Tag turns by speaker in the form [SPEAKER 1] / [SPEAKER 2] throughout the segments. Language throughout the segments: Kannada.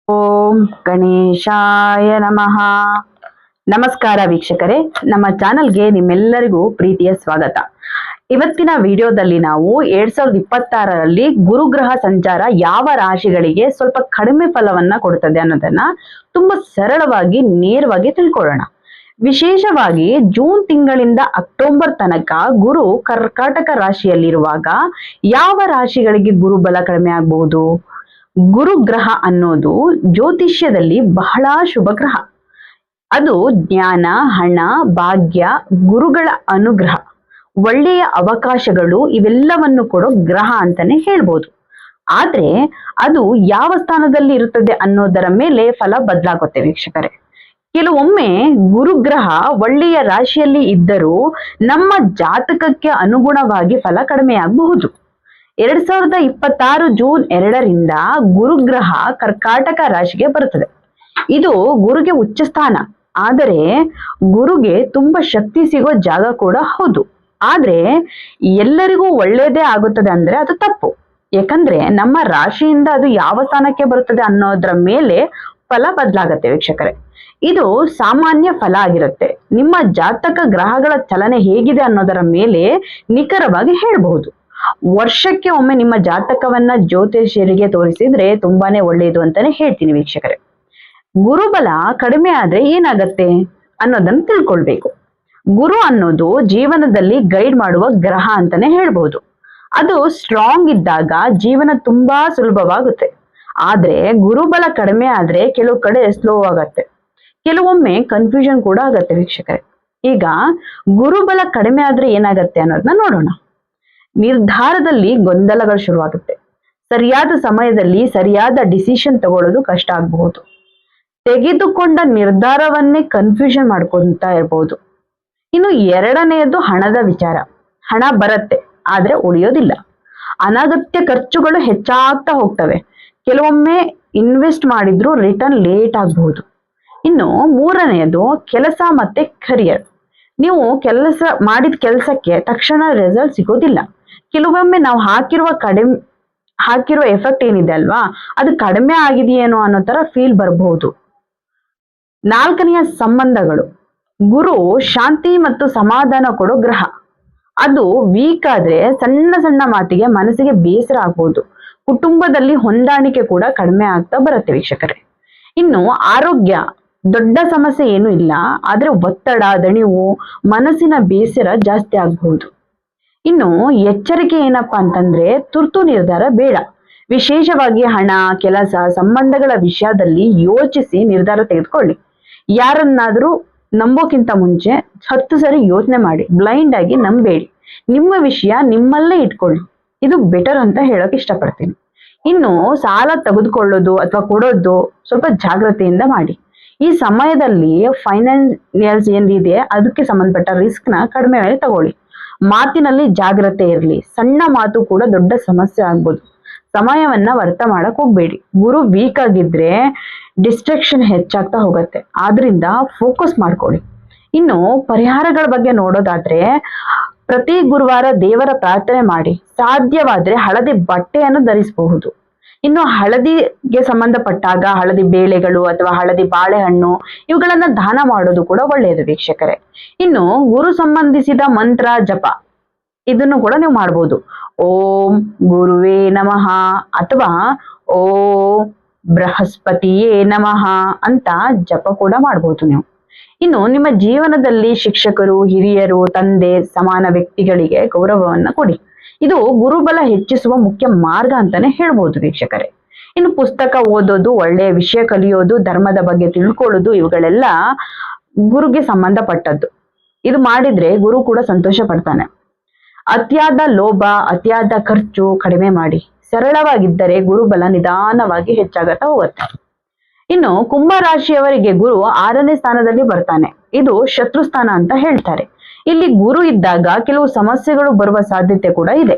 [SPEAKER 1] ಓಂ ಗಣೇಶಾಯ ನಮಃ. ನಮಸ್ಕಾರ ವೀಕ್ಷಕರೇ, ನಮ್ಮ ಚಾನಲ್ಗೆ ನಿಮ್ಮೆಲ್ಲರಿಗೂ ಪ್ರೀತಿಯ ಸ್ವಾಗತ. ಇವತ್ತಿನ ವಿಡಿಯೋದಲ್ಲಿ ನಾವು 2026ರಲ್ಲಿ ಗುರುಗ್ರಹ ಸಂಚಾರ ಯಾವ ರಾಶಿಗಳಿಗೆ ಸ್ವಲ್ಪ ಕಡಿಮೆ ಫಲವನ್ನ ಕೊಡುತ್ತದೆ ಅನ್ನೋದನ್ನ ತುಂಬಾ ಸರಳವಾಗಿ ನೇರವಾಗಿ ತಿಳ್ಕೊಳ್ಳೋಣ. ವಿಶೇಷವಾಗಿ ಜೂನ್ ತಿಂಗಳಿಂದ ಅಕ್ಟೋಬರ್ ತನಕ ಗುರು ಕರ್ಕಾಟಕ ರಾಶಿಯಲ್ಲಿರುವಾಗ ಯಾವ ರಾಶಿಗಳಿಗೆ ಗುರುಬಲ ಕಡಿಮೆ ಆಗಬಹುದು? ಗುರುಗ್ರಹ ಅನ್ನೋದು ಜ್ಯೋತಿಷ್ಯದಲ್ಲಿ ಬಹಳ ಶುಭ ಗ್ರಹ. ಅದು ಜ್ಞಾನ, ಹಣ, ಭಾಗ್ಯ, ಗುರುಗಳ ಅನುಗ್ರಹ, ಒಳ್ಳೆಯ ಅವಕಾಶಗಳು ಇವೆಲ್ಲವನ್ನು ಕೊಡೋ ಗ್ರಹ ಅಂತಾನೆ ಹೇಳ್ಬೋದು. ಆದ್ರೆ ಅದು ಯಾವ ಸ್ಥಾನದಲ್ಲಿ ಇರುತ್ತದೆ ಅನ್ನೋದರ ಮೇಲೆ ಫಲ ಬದಲಾಗುತ್ತೆ ವೀಕ್ಷಕರೇ. ಕೆಲವೊಮ್ಮೆ ಗುರುಗ್ರಹ ಒಳ್ಳೆಯ ರಾಶಿಯಲ್ಲಿ ಇದ್ದರೂ ನಮ್ಮ ಜಾತಕಕ್ಕೆ ಅನುಗುಣವಾಗಿ ಫಲ ಕಡಿಮೆ ಆಗಬಹುದು. 2026 ಜೂನ್ 2ರಿಂದ ಗುರುಗ್ರಹ ಕರ್ಕಾಟಕ ರಾಶಿಗೆ ಬರುತ್ತದೆ. ಇದು ಗುರುಗೆ ಉಚ್ಚ ಸ್ಥಾನ, ಆದರೆ ಗುರುಗೆ ತುಂಬಾ ಶಕ್ತಿ ಸಿಗೋ ಜಾಗ ಕೂಡ ಹೌದು. ಆದ್ರೆ ಎಲ್ಲರಿಗೂ ಒಳ್ಳೇದೇ ಆಗುತ್ತದೆ ಅಂದ್ರೆ ಅದು ತಪ್ಪು. ಯಾಕಂದ್ರೆ ನಮ್ಮ ರಾಶಿಯಿಂದ ಅದು ಯಾವ ಸ್ಥಾನಕ್ಕೆ ಬರುತ್ತದೆ ಅನ್ನೋದ್ರ ಮೇಲೆ ಫಲ ಬದಲಾಗತ್ತೆ ವೀಕ್ಷಕರೇ. ಇದು ಸಾಮಾನ್ಯ ಫಲ ಆಗಿರುತ್ತೆ. ನಿಮ್ಮ ಜಾತಕ ಗ್ರಹಗಳ ಚಲನೆ ಹೇಗಿದೆ ಅನ್ನೋದರ ಮೇಲೆ ನಿಖರವಾಗಿ ಹೇಳ್ಬಹುದು. ವರ್ಷಕ್ಕೆ ಒಮ್ಮೆ ನಿಮ್ಮ ಜಾತಕವನ್ನ ಜ್ಯೋತಿಷ್ಯರಿಗೆ ತೋರಿಸಿದ್ರೆ ತುಂಬಾನೇ ಒಳ್ಳೆಯದು ಅಂತಾನೆ ಹೇಳ್ತೀನಿ ವೀಕ್ಷಕರೇ. ಗುರುಬಲ ಕಡಿಮೆ ಆದ್ರೆ ಏನಾಗತ್ತೆ ಅನ್ನೋದನ್ನ ತಿಳ್ಕೊಳ್ಬೇಕು. ಗುರು ಅನ್ನೋದು ಜೀವನದಲ್ಲಿ ಗೈಡ್ ಮಾಡುವ ಗ್ರಹ ಅಂತಾನೆ ಹೇಳ್ಬಹುದು. ಅದು ಸ್ಟ್ರಾಂಗ್ ಇದ್ದಾಗ ಜೀವನ ತುಂಬಾ ಸುಲಭವಾಗುತ್ತೆ. ಆದ್ರೆ ಗುರುಬಲ ಕಡಿಮೆ ಆದ್ರೆ ಕೆಲವು ಕಡೆ ಸ್ಲೋ ಆಗತ್ತೆ, ಕೆಲವೊಮ್ಮೆ ಕನ್ಫ್ಯೂಷನ್ ಕೂಡ ಆಗತ್ತೆ ವೀಕ್ಷಕರೇ. ಈಗ ಗುರುಬಲ ಕಡಿಮೆ ಆದ್ರೆ ಏನಾಗತ್ತೆ ಅನ್ನೋದನ್ನ ನೋಡೋಣ. ನಿರ್ಧಾರದಲ್ಲಿ ಗೊಂದಲಗಳು ಶುರುವಾಗುತ್ತೆ. ಸರಿಯಾದ ಸಮಯದಲ್ಲಿ ಸರಿಯಾದ ಡಿಸಿಷನ್ ತಗೊಳ್ಳೋದು ಕಷ್ಟ ಆಗಬಹುದು. ತೆಗೆದುಕೊಂಡ ನಿರ್ಧಾರವನ್ನೇ ಕನ್ಫ್ಯೂಷನ್ ಮಾಡ್ಕೊಂತ ಇರಬಹುದು. ಇನ್ನು ಎರಡನೆಯದು ಹಣದ ವಿಚಾರ. ಹಣ ಬರುತ್ತೆ ಆದ್ರೆ ಉಳಿಯೋದಿಲ್ಲ. ಅನಗತ್ಯ ಖರ್ಚುಗಳು ಹೆಚ್ಚಾಗ್ತಾ ಹೋಗ್ತವೆ. ಕೆಲವೊಮ್ಮೆ ಇನ್ವೆಸ್ಟ್ ಮಾಡಿದ್ರು ರಿಟರ್ನ್ ಲೇಟ್ ಆಗಬಹುದು. ಇನ್ನು ಮೂರನೆಯದು ಕೆಲಸ ಮತ್ತೆ ಕರಿಯರ್. ನೀವು ಮಾಡಿದ ಕೆಲಸಕ್ಕೆ ತಕ್ಷಣ ರಿಸಲ್ಟ್ ಸಿಗೋದಿಲ್ಲ. ಕೆಲವೊಮ್ಮೆ ನಾವು ಹಾಕಿರುವ ಎಫೆಕ್ಟ್ ಏನಿದೆ ಅಲ್ವಾ, ಅದು ಕಡಿಮೆ ಆಗಿದೆಯೇನೋ ಅನ್ನೋ ತರ ಫೀಲ್ ಬರಬಹುದು. ನಾಲ್ಕನೆಯ ಸಂಬಂಧಗಳು. ಗುರು ಶಾಂತಿ ಮತ್ತು ಸಮಾಧಾನ ಕೊಡೋ ಗ್ರಹ. ಅದು ವೀಕ್ ಆದ್ರೆ ಸಣ್ಣ ಸಣ್ಣ ಮಾತಿಗೆ ಮನಸ್ಸಿಗೆ ಬೇಸರ ಆಗ್ಬಹುದು. ಕುಟುಂಬದಲ್ಲಿ ಹೊಂದಾಣಿಕೆ ಕೂಡ ಕಡಿಮೆ ಆಗ್ತಾ ಬರುತ್ತೆ ವೀಕ್ಷಕರೇ. ಇನ್ನು ಆರೋಗ್ಯ, ದೊಡ್ಡ ಸಮಸ್ಯೆ ಏನೂ ಇಲ್ಲ, ಆದ್ರೆ ಒತ್ತಡ, ದಣಿವು, ಮನಸ್ಸಿನ ಬೇಸರ ಜಾಸ್ತಿ ಆಗಬಹುದು. ಇನ್ನು ಎಚ್ಚರಿಕೆ ಏನಪ್ಪಾ ಅಂತಂದ್ರೆ ತುರ್ತು ನಿರ್ಧಾರ ಬೇಡ. ವಿಶೇಷವಾಗಿ ಹಣ, ಕೆಲಸ, ಸಂಬಂಧಗಳ ವಿಷಯದಲ್ಲಿ ಯೋಚಿಸಿ ನಿರ್ಧಾರ ತೆಗೆದುಕೊಳ್ಳಿ. ಯಾರನ್ನಾದ್ರೂ ನಂಬೋಕ್ಕಿಂತ ಮುಂಚೆ 10 ಸರಿ ಯೋಚನೆ ಮಾಡಿ. ಬ್ಲೈಂಡ್ ಆಗಿ ನಂಬೇಡಿ. ನಿಮ್ಮ ವಿಷಯ ನಿಮ್ಮಲ್ಲೇ ಇಟ್ಕೊಳ್ಳಿ. ಇದು ಬೆಟರ್ ಅಂತ ಹೇಳಕ್ ಇಷ್ಟಪಡ್ತೀನಿ. ಇನ್ನು ಸಾಲ ತೆಗೆದುಕೊಳ್ಳೋದು ಅಥವಾ ಕೊಡೋದು ಸ್ವಲ್ಪ ಜಾಗ್ರತೆಯಿಂದ ಮಾಡಿ. ಈ ಸಮಯದಲ್ಲಿ ಫೈನಾನ್ಸಿಯಲ್ಸ್ ಏನಿದೆ ಅದಕ್ಕೆ ಸಂಬಂಧಪಟ್ಟ ರಿಸ್ಕ್ ನ ಕಡಿಮೆ ತಗೊಳ್ಳಿ. ಮಾತಿನಲ್ಲಿ ಜಾಗ್ರತೆ ಇರಲಿ. ಸಣ್ಣ ಮಾತು ಕೂಡ ದೊಡ್ಡ ಸಮಸ್ಯೆ ಆಗ್ಬೋದು. ಸಮಯವನ್ನ ವ್ಯರ್ಥ ಮಾಡಕ್ ಹೋಗ್ಬೇಡಿ. ಗುರು ವೀಕ್ ಆಗಿದ್ರೆ ಡಿಸ್ಟ್ರಾಕ್ಷನ್ ಹೆಚ್ಚಾಗ್ತಾ ಹೋಗುತ್ತೆ. ಆದ್ರಿಂದ ಫೋಕಸ್ ಮಾಡ್ಕೊಳ್ಳಿ. ಇನ್ನು ಪರಿಹಾರಗಳ ಬಗ್ಗೆ ನೋಡೋದಾದ್ರೆ, ಪ್ರತಿ ಗುರುವಾರ ದೇವರ ಪ್ರಾರ್ಥನೆ ಮಾಡಿ. ಸಾಧ್ಯವಾದ್ರೆ ಹಳದಿ ಬಟ್ಟೆಯನ್ನು ಧರಿಸಬಹುದು. ಇನ್ನು ಹಳದಿಗೆ ಸಂಬಂಧಪಟ್ಟಾಗ ಹಳದಿ ಬೇಳೆಗಳು ಅಥವಾ ಹಳದಿ ಬಾಳೆಹಣ್ಣು ಇವುಗಳನ್ನ ದಾನ ಮಾಡೋದು ಕೂಡ ಒಳ್ಳೆಯದು ವೀಕ್ಷಕರೇ. ಇನ್ನು ಗುರು ಸಂಬಂಧಿಸಿದ ಮಂತ್ರ ಜಪ ಇದನ್ನು ಕೂಡ ನೀವು ಮಾಡಬಹುದು. ಓಂ ಗುರುವೇ ನಮಃ ಅಥವಾ ಓಂ ಬೃಹಸ್ಪತಿಯೇ ನಮಃ ಅಂತ ಜಪ ಕೂಡ ಮಾಡಬಹುದು ನೀವು. ಇನ್ನು ನಿಮ್ಮ ಜೀವನದಲ್ಲಿ ಶಿಕ್ಷಕರು, ಹಿರಿಯರು, ತಂದೆ, ಸಮಾನ ವ್ಯಕ್ತಿಗಳಿಗೆ ಗೌರವವನ್ನ ಕೊಡಿ. ಇದು ಗುರುಬಲ ಹೆಚ್ಚಿಸುವ ಮುಖ್ಯ ಮಾರ್ಗ ಅಂತಾನೆ ಹೇಳ್ಬೋದು ವೀಕ್ಷಕರೇ. ಇನ್ನು ಪುಸ್ತಕ ಓದೋದು, ಒಳ್ಳೆಯ ವಿಷಯ ಕಲಿಯೋದು, ಧರ್ಮದ ಬಗ್ಗೆ ತಿಳ್ಕೊಳ್ಳೋದು ಇವುಗಳೆಲ್ಲ ಗುರುಗೆ ಸಂಬಂಧಪಟ್ಟದ್ದು. ಇದು ಮಾಡಿದ್ರೆ ಗುರು ಕೂಡ ಸಂತೋಷ ಪಡ್ತಾನೆ. ಅತಿಯಾದ ಲೋಭ, ಅತಿಯಾದ ಖರ್ಚು ಕಡಿಮೆ ಮಾಡಿ. ಸರಳವಾಗಿದ್ದರೆ ಗುರುಬಲ ನಿಧಾನವಾಗಿ ಹೆಚ್ಚಾಗತ್ತಾ ಹೋಗುತ್ತೆ. ಇನ್ನು ಕುಂಭ ರಾಶಿಯವರಿಗೆ ಗುರು 6ನೇ ಸ್ಥಾನದಲ್ಲಿ ಬರ್ತಾನೆ. ಇದು ಶತ್ರು ಸ್ಥಾನ ಅಂತ ಹೇಳ್ತಾರೆ. ಇಲ್ಲಿ ಗುರು ಇದ್ದಾಗ ಕೆಲವು ಸಮಸ್ಯೆಗಳು ಬರುವ ಸಾಧ್ಯತೆ ಕೂಡ ಇದೆ.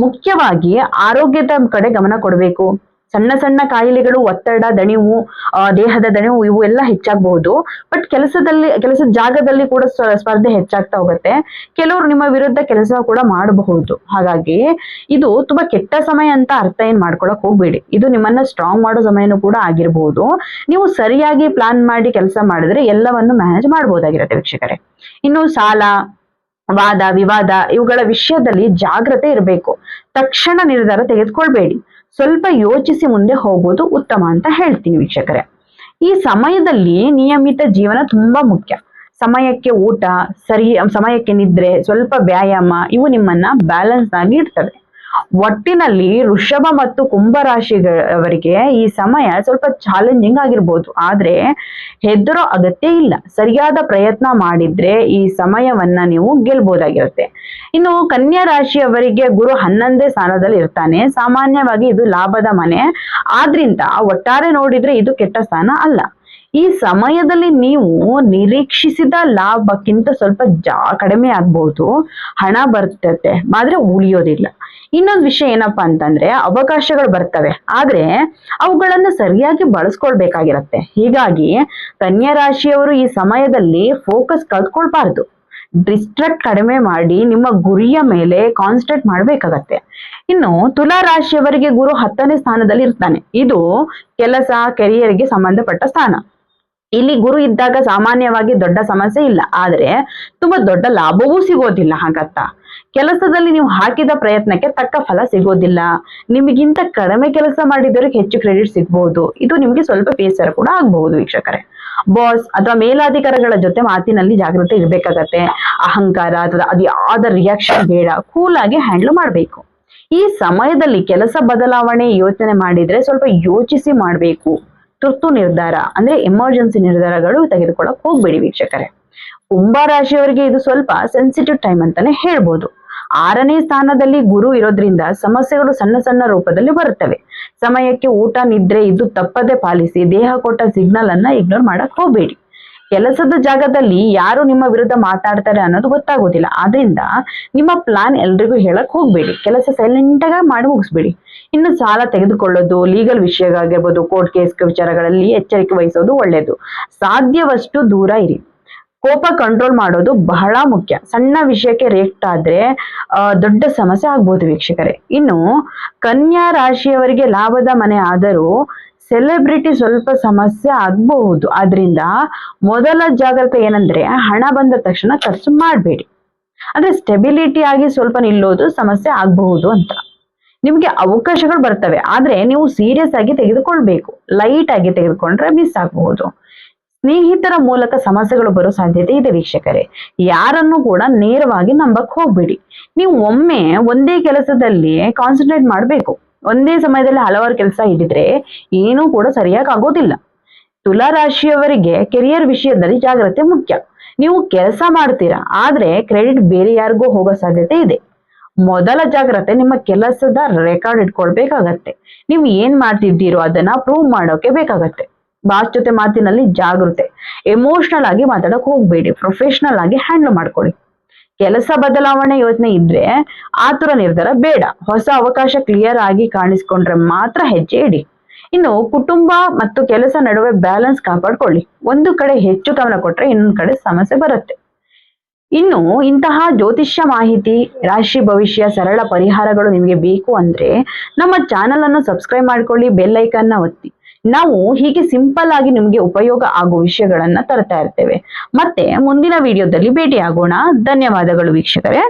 [SPEAKER 1] ಮುಖ್ಯವಾಗಿ ಆರೋಗ್ಯದ ಕಡೆ ಗಮನ ಕೊಡಬೇಕು. ಸಣ್ಣ ಸಣ್ಣ ಕಾಯಿಲೆಗಳು, ಒತ್ತಡ, ದಣಿವು, ದೇಹದ ದಣಿವು ಇವು ಎಲ್ಲ ಹೆಚ್ಚಾಗಬಹುದು. ಬಟ್ ಕೆಲಸದ ಜಾಗದಲ್ಲಿ ಕೂಡ ಸ್ಪರ್ಧೆ ಹೆಚ್ಚಾಗ್ತಾ ಹೋಗುತ್ತೆ. ಕೆಲವರು ನಿಮ್ಮ ವಿರುದ್ಧ ಕೆಲಸ ಕೂಡ ಮಾಡಬಹುದು. ಹಾಗಾಗಿ ಇದು ತುಂಬಾ ಕೆಟ್ಟ ಸಮಯ ಅಂತ ಅರ್ಥ ಏನ್ ಮಾಡ್ಕೊಳಕ್ ಹೋಗ್ಬೇಡಿ. ಇದು ನಿಮ್ಮನ್ನ ಸ್ಟ್ರಾಂಗ್ ಮಾಡೋ ಸಮಯನೂ ಕೂಡ ಆಗಿರಬಹುದು. ನೀವು ಸರಿಯಾಗಿ ಪ್ಲಾನ್ ಮಾಡಿ ಕೆಲಸ ಮಾಡಿದ್ರೆ ಎಲ್ಲವನ್ನು ಮ್ಯಾನೇಜ್ ಮಾಡಬಹುದಾಗಿರುತ್ತೆ ವೀಕ್ಷಕರೇ. ಇನ್ನು ಸಾಲ, ವಾದ ವಿವಾದ ಇವುಗಳ ವಿಷಯದಲ್ಲಿ ಜಾಗ್ರತೆ ಇರಬೇಕು. ತಕ್ಷಣ ನಿರ್ಧಾರ ತೆಗೆದುಕೊಳ್ಬೇಡಿ. ಸ್ವಲ್ಪ ಯೋಚಿಸಿ ಮುಂದೆ ಹೋಗೋದು ಉತ್ತಮ ಅಂತ ಹೇಳ್ತೀನಿ ವೀಕ್ಷಕರೇ. ಈ ಸಮಯದಲ್ಲಿ ನಿಯಮಿತ ಜೀವನ ತುಂಬಾ ಮುಖ್ಯ. ಸಮಯಕ್ಕೆ ಊಟ, ಸಮಯಕ್ಕೆ ನಿದ್ರೆ, ಸ್ವಲ್ಪ ವ್ಯಾಯಾಮ ಇವು ನಿಮ್ಮನ್ನ ಬ್ಯಾಲೆನ್ಸ್ ಆಗಿ ಇಡ್ತವೆ. ಒಟ್ಟಿನಲ್ಲಿ ವೃಷಭ ಮತ್ತು ಕುಂಭ ರಾಶಿಯವರಿಗೆ ಈ ಸಮಯ ಸ್ವಲ್ಪ ಚಾಲೆಂಜಿಂಗ್ ಆಗಿರ್ಬೋದು. ಆದ್ರೆ ಹೆದರೋ ಅಗತ್ಯ ಇಲ್ಲ. ಸರಿಯಾದ ಪ್ರಯತ್ನ ಮಾಡಿದ್ರೆ ಈ ಸಮಯವನ್ನ ನೀವು ಗೆಲ್ಬಹುದಾಗಿರುತ್ತೆ. ಇನ್ನು ಕನ್ಯಾ ರಾಶಿಯವರಿಗೆ ಗುರು 11ನೇ ಸ್ಥಾನದಲ್ಲಿ ಇರ್ತಾನೆ. ಸಾಮಾನ್ಯವಾಗಿ ಇದು ಲಾಭದ ಮನೆ. ಆದ್ರಿಂದ ಒಟ್ಟಾರೆ ನೋಡಿದ್ರೆ ಇದು ಕೆಟ್ಟ ಸ್ಥಾನ ಅಲ್ಲ. ಈ ಸಮಯದಲ್ಲಿ ನೀವು ನಿರೀಕ್ಷಿಸಿದ ಲಾಭಕ್ಕಿಂತ ಸ್ವಲ್ಪ ಕಡಿಮೆ ಆಗ್ಬಹುದು. ಹಣ ಬರ್ತತೆ ಆದ್ರೆ ಉಳಿಯೋದಿಲ್ಲ. ಇನ್ನೊಂದು ವಿಷಯ ಏನಪ್ಪಾ ಅಂತಂದ್ರೆ ಅವಕಾಶಗಳು ಬರ್ತವೆ, ಆದ್ರೆ ಅವುಗಳನ್ನ ಸರಿಯಾಗಿ ಬಳಸ್ಕೊಳ್ಬೇಕಾಗಿರತ್ತೆ. ಹೀಗಾಗಿ ಕನ್ಯಾ ರಾಶಿಯವರು ಈ ಸಮಯದಲ್ಲಿ ಫೋಕಸ್ ಕಳ್ಕೊಳ್ಬಾರ್ದು. ಡಿಸ್ಟ್ರಾಕ್ಟ್ ಕಡಿಮೆ ಮಾಡಿ ನಿಮ್ಮ ಗುರಿಯ ಮೇಲೆ ಕಾನ್ಸಂಟ್ರೇಟ್ ಮಾಡ್ಬೇಕಾಗತ್ತೆ. ಇನ್ನು ತುಲಾ ರಾಶಿಯವರಿಗೆ ಗುರು 10ನೇ ಸ್ಥಾನದಲ್ಲಿ ಇರ್ತಾನೆ. ಇದು ಕೆಲಸ, ಕೆರಿಯರ್ಗೆ ಸಂಬಂಧಪಟ್ಟ ಸ್ಥಾನ. ಇಲ್ಲಿ ಗುರು ಇದ್ದಾಗ ಸಾಮಾನ್ಯವಾಗಿ ದೊಡ್ಡ ಸಮಸ್ಯೆ ಇಲ್ಲ, ಆದ್ರೆ ತುಂಬಾ ದೊಡ್ಡ ಲಾಭವೂ ಸಿಗೋದಿಲ್ಲ. ಹಾಗತ್ತ ಕೆಲಸದಲ್ಲಿ ನೀವು ಹಾಕಿದ ಪ್ರಯತ್ನಕ್ಕೆ ತಕ್ಕ ಫಲ ಸಿಗೋದಿಲ್ಲ. ನಿಮಗಿಂತ ಕಡಿಮೆ ಕೆಲಸ ಮಾಡಿದವರಿಗೆ ಹೆಚ್ಚು ಕ್ರೆಡಿಟ್ ಸಿಗ್ಬಹುದು. ಇದು ನಿಮ್ಗೆ ಸ್ವಲ್ಪ ಬೇಸರ ಕೂಡ ಆಗ್ಬಹುದು ವೀಕ್ಷಕರೇ. ಬಾಸ್ ಅಥವಾ ಮೇಲಾಧಿಕಾರಿಗಳ ಜೊತೆ ಮಾತಿನಲ್ಲಿ ಜಾಗ್ರತೆ ಇರ್ಬೇಕಾಗತ್ತೆ. ಅಹಂಕಾರ ಅಥವಾ ಅದು ಯಾವ್ದ ರಿಯಾಕ್ಷನ್ ಬೇಡ, ಕೂಲ್ ಆಗಿ ಹ್ಯಾಂಡಲ್ ಮಾಡ್ಬೇಕು. ಈ ಸಮಯದಲ್ಲಿ ಕೆಲಸ ಬದಲಾವಣೆ ಯೋಚನೆ ಮಾಡಿದ್ರೆ ಸ್ವಲ್ಪ ಯೋಚಿಸಿ ಮಾಡ್ಬೇಕು. ತುರ್ತು ನಿರ್ಧಾರ ಅಂದ್ರೆ ಎಮರ್ಜೆನ್ಸಿ ನಿರ್ಧಾರಗಳು ತೆಗೆದುಕೊಳ್ಳಕ್ ಹೋಗ್ಬೇಡಿ ವೀಕ್ಷಕರೇ. ಕುಂಭ ರಾಶಿಯವರಿಗೆ ಇದು ಸ್ವಲ್ಪ ಸೆನ್ಸಿಟಿವ್ ಟೈಮ್ ಅಂತಾನೆ ಹೇಳ್ಬೋದು. 6ನೇ ಸ್ಥಾನದಲ್ಲಿ ಗುರು ಇರೋದ್ರಿಂದ ಸಮಸ್ಯೆಗಳು ಸಣ್ಣ ಸಣ್ಣ ರೂಪದಲ್ಲಿ ಬರುತ್ತವೆ. ಸಮಯಕ್ಕೆ ಊಟ, ನಿದ್ರೆ ಇದು ತಪ್ಪದೆ ಪಾಲಿಸಿ. ದೇಹ ಕೊಟ್ಟ ಸಿಗ್ನಲ್ ಅನ್ನ ಇಗ್ನೋರ್ ಮಾಡಕ್ ಹೋಗ್ಬೇಡಿ. ಕೆಲಸದ ಜಾಗದಲ್ಲಿ ಯಾರು ನಿಮ್ಮ ವಿರುದ್ಧ ಮಾತಾಡ್ತಾರೆ ಅನ್ನೋದು ಗೊತ್ತಾಗೋದಿಲ್ಲ. ಆದ್ರಿಂದ ನಿಮ್ಮ ಪ್ಲಾನ್ ಎಲ್ರಿಗೂ ಹೇಳಕ್ ಹೋಗ್ಬೇಡಿ. ಕೆಲಸ ಸೈಲೆಂಟ್ ಆಗಿ ಮಾಡಿ ಮುಗಿಸ್ಬೇಡಿ. ಇನ್ನು ಸಾಲ ತೆಗೆದುಕೊಳ್ಳೋದು, ಲೀಗಲ್ ವಿಷಯಗಳಾಗಿರ್ಬೋದು, ಕೋರ್ಟ್ ಕೇಸ್ ವಿಚಾರಗಳಲ್ಲಿ ಎಚ್ಚರಿಕೆ ವಹಿಸೋದು ಒಳ್ಳೆಯದು. ಸಾಧ್ಯವಷ್ಟು ದೂರ ಇರಿ. ಕೋಪ ಕಂಟ್ರೋಲ್ ಮಾಡೋದು ಬಹಳ ಮುಖ್ಯ. ಸಣ್ಣ ವಿಷಯಕ್ಕೆ ರಿಯಾಕ್ಟ್ ಆದ್ರೆ ದೊಡ್ಡ ಸಮಸ್ಯೆ ಆಗ್ಬೋದು ವೀಕ್ಷಕರೇ. ಇನ್ನು ಕನ್ಯಾ ರಾಶಿಯವರಿಗೆ ಲಾಭದ ಮನೆ ಆದರೂ ಸೆಲೆಬ್ರಿಟಿ ಸ್ವಲ್ಪ ಸಮಸ್ಯೆ ಆಗಬಹುದು. ಆದ್ರಿಂದ ಮೊದಲ ಜಾಗ್ರತೆ ಏನಂದ್ರೆ ಹಣ ಬಂದ ತಕ್ಷಣ ಖರ್ಚು ಮಾಡಬೇಡಿ. ಅಂದ್ರೆ ಸ್ಟೆಬಿಲಿಟಿ ಆಗಿ ಸ್ವಲ್ಪ ನಿಲ್ಲೋದು ಸಮಸ್ಯೆ ಆಗಬಹುದು ಅಂತ. ನಿಮ್ಗೆ ಅವಕಾಶಗಳು ಬರ್ತವೆ, ಆದ್ರೆ ನೀವು ಸೀರಿಯಸ್ ಆಗಿ ತೆಗೆದುಕೊಳ್ಬೇಕು. ಲೈಟ್ ಆಗಿ ತೆಗೆದುಕೊಂಡ್ರೆ ಮಿಸ್ ಆಗಬಹುದು. ಸ್ನೇಹಿತರ ಮೂಲಕ ಸಮಸ್ಯೆಗಳು ಬರೋ ಸಾಧ್ಯತೆ ಇದೆ ವೀಕ್ಷಕರೇ. ಯಾರನ್ನು ಕೂಡ ನೇರವಾಗಿ ನಂಬಕ್ ಹೋಗ್ಬೇಡಿ. ನೀವು ಒಮ್ಮೆ ಒಂದೇ ಕೆಲಸದಲ್ಲಿ ಕಾನ್ಸಂಟ್ರೇಟ್ ಮಾಡ್ಬೇಕು. ಒಂದೇ ಸಮಯದಲ್ಲಿ ಹಲವಾರು ಕೆಲಸ ಹಿಡಿದ್ರೆ ಏನೂ ಕೂಡ ಸರಿಯಾಗಿ ಆಗೋದಿಲ್ಲ. ತುಲಾ ರಾಶಿಯವರಿಗೆ ಕೆರಿಯರ್ ವಿಷಯದಲ್ಲಿ ಜಾಗ್ರತೆ ಮುಖ್ಯ. ನೀವು ಕೆಲಸ ಮಾಡ್ತೀರಾ, ಆದ್ರೆ ಕ್ರೆಡಿಟ್ ಬೇರೆ ಯಾರಿಗೂ ಹೋಗೋ ಸಾಧ್ಯತೆ ಇದೆ. ಮೊದಲ ಜಾಗ್ರತೆ ನಿಮ್ಮ ಕೆಲಸದ ರೆಕಾರ್ಡ್ ಇಟ್ಕೊಳ್ಬೇಕಾಗತ್ತೆ. ನೀವು ಏನ್ ಮಾಡ್ತಿದ್ದೀರೋ ಅದನ್ನ ಪ್ರೂವ್ ಮಾಡೋಕೆ ಬೇಕಾಗತ್ತೆ. ಬಾಸ್ ಜೊತೆ ಮಾತಿನಲ್ಲಿ ಜಾಗೃತೆ. ಎಮೋಷನಲ್ ಆಗಿ ಮಾತಾಡಕ್ ಹೋಗ್ಬೇಡಿ. ಪ್ರೊಫೆಷನಲ್ ಆಗಿ ಹ್ಯಾಂಡಲ್ ಮಾಡ್ಕೊಳ್ಳಿ. ಕೆಲಸ ಬದಲಾವಣೆ ಯೋಚನೆ ಇದ್ರೆ ಆತುರ ನಿರ್ಧಾರ ಬೇಡ. ಹೊಸ ಅವಕಾಶ ಕ್ಲಿಯರ್ ಆಗಿ ಕಾಣಿಸ್ಕೊಂಡ್ರೆ ಮಾತ್ರ ಹೆಜ್ಜೆ ಇಡಿ. ಇನ್ನು ಕುಟುಂಬ ಮತ್ತು ಕೆಲಸ ನಡುವೆ ಬ್ಯಾಲೆನ್ಸ್ ಕಾಪಾಡ್ಕೊಳ್ಳಿ. ಒಂದು ಕಡೆ ಹೆಚ್ಚು ಗಮನ ಕೊಟ್ರೆ ಇನ್ನೊಂದು ಕಡೆ ಸಮಸ್ಯೆ ಬರುತ್ತೆ. ಇನ್ನು ಇಂತಹ ಜ್ಯೋತಿಷ್ಯ ಮಾಹಿತಿ, ರಾಶಿ ಭವಿಷ್ಯ, ಸರಳ ಪರಿಹಾರಗಳು ನಿಮಗೆ ಬೇಕು ಅಂದ್ರೆ ನಮ್ಮ ಚಾನೆಲ್ ಅನ್ನು ಸಬ್ಸ್ಕ್ರೈಬ್ ಮಾಡ್ಕೊಳ್ಳಿ, ಬೆಲ್ ಐಕಾನ್ ನ ಒತ್ತಿ. ನಾವು ಹೀಗೆ ಸಿಂಪಲ್ ಆಗಿ ನಿಮ್ಗೆ ಉಪಯೋಗ ಆಗೋ ವಿಷಯಗಳನ್ನ ತರ್ತಾ ಇರ್ತೇವೆ. ಮತ್ತೆ ಮುಂದಿನ ವಿಡಿಯೋದಲ್ಲಿ ಭೇಟಿ ಆಗೋಣ. ಧನ್ಯವಾದಗಳು ವೀಕ್ಷಕರೇ.